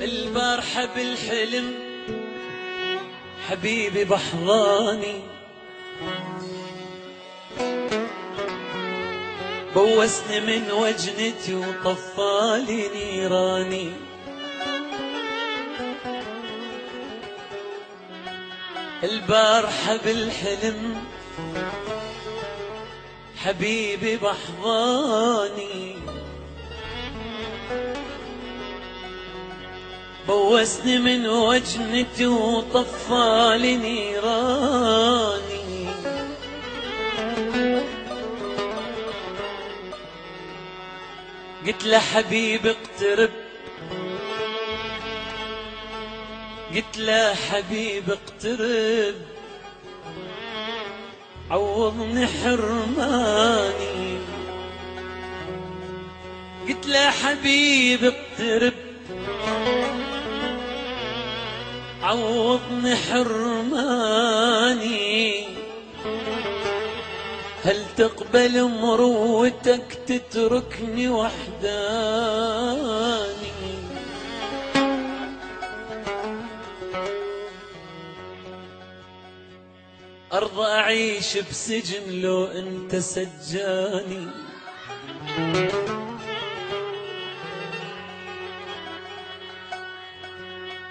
البارحة بالحلم حبيبي بحضاني، بوسني من وجنتي وطفالي نيراني. البارحة بالحلم حبيبي بحضاني، بوسني من وجنتي وطفالي نيراني. قلت له حبيبي اقترب، قلت له حبيبي اقترب، عوضني حرماني. قلت له حبيبي اقترب، عوضني حرماني. هل تقبل مروتك تتركني وحداني؟ أرضى أعيش بسجن لو أنت سجاني.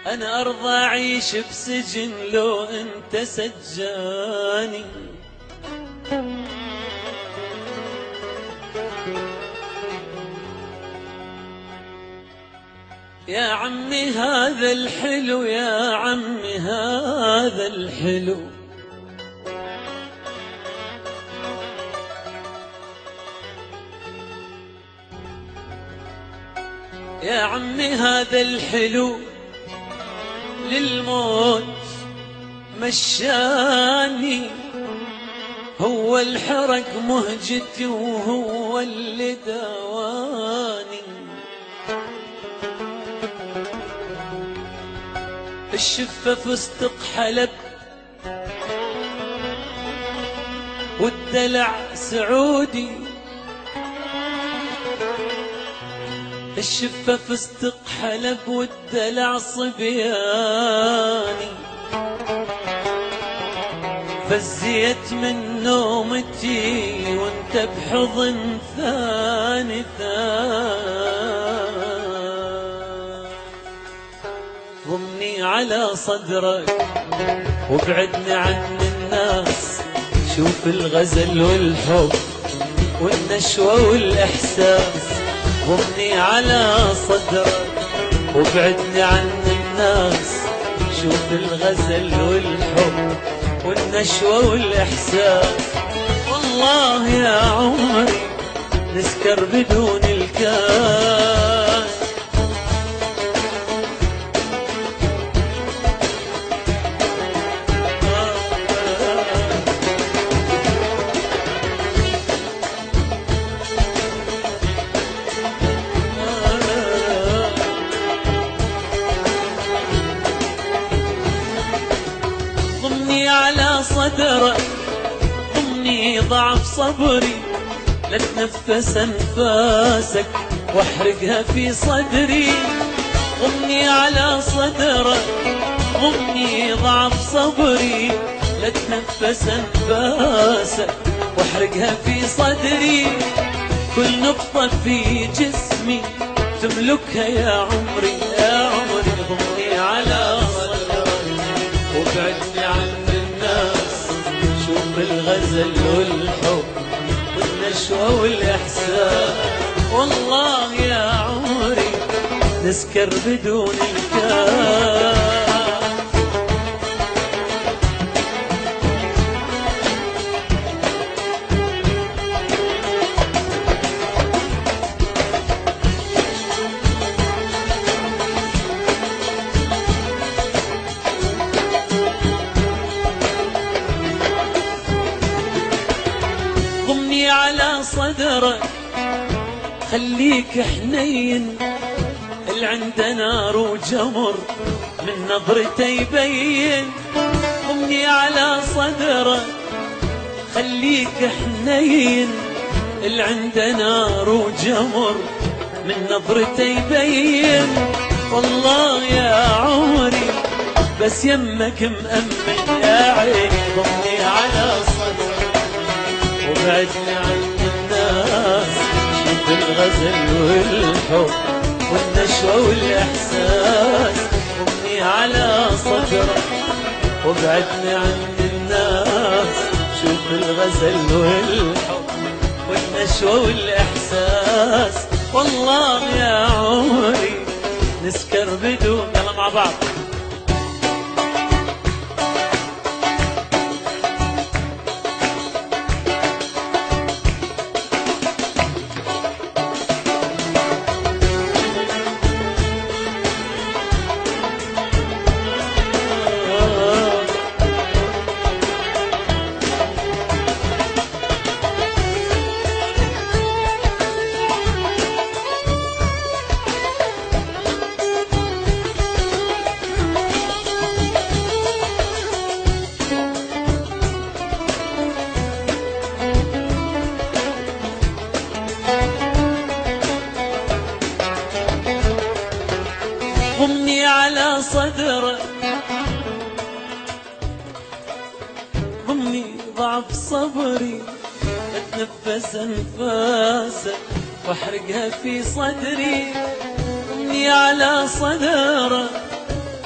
أنا أرضى أعيش بسجن لو أنت سجاني. يا عمي هذا الحلو، يا عمي هذا الحلو، يا عمي هذا الحلو للموت مشاني. هو الحرق مهجتي وهو اللي داواني. الشفة فستق حلب والدلع سعودي. الشفة فستق حلب والدلع صبياني. فزيت من نومتي وانت بحضن ثاني ضمني على صدرك وابعدني عن الناس. شوف الغزل والحب والنشوة والإحساس. ضمني على صدرك وابعدني عن الناس. شوف الغزل والحب والنشوة والإحساس. والله يا عمري نسكر بدون الكاس. على صدرك ضمني ضعف صبري. لا تنفس انفاسك واحرقها في صدري. ضمني على صدرك ضمني ضعف صبري. لا تنفس انفاسك واحرقها في صدري. كل نقطة في جسمي تملكها يا عمري يا عمري. ضمني على صدرك وابعدني عن الغزل والحب والنشوة والإحساس. والله يا عمري نسكر بدون الكاس. ضمني على صدرك خليك حنين. اللي عنده نار وجمر من نظرته يبين. ضمني على صدرك خليك حنين. اللي عنده نار وجمر من نظرته يبين. والله يا عمري بس يمك مأمن يا عيني ضمني على صدرك وبعدني عن الناس شوف الغزل والحب والنشوة والإحساس ضمني على صدرك وبعدني عن الناس شوف الغزل والحب والنشوة والإحساس والله يا عمري نسكر بدون يلا مع بعض ضمني على صدرك ضمني ضعف صبري اتنفس انفاسك واحرقها في صدري ضمني على صدرك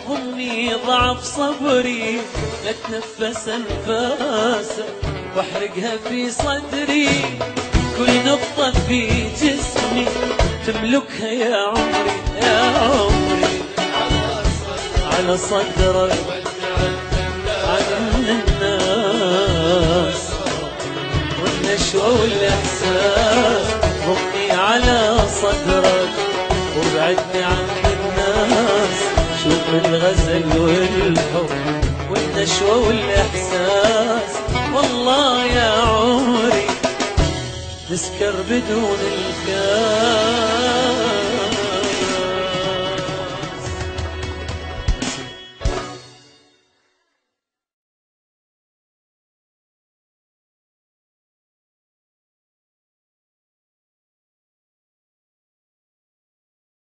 ضمني ضعف صبري اتنفس انفاسك واحرقها في صدري كل نقطة في جسمي تملكها يا عمري يا عمري على صدرك عن الناس والنشوة والإحساس ضمني على صدرك وابعدني عن الناس شوف الغزل والحب والنشوة والإحساس والله يا عمري نسكر بدون الكاس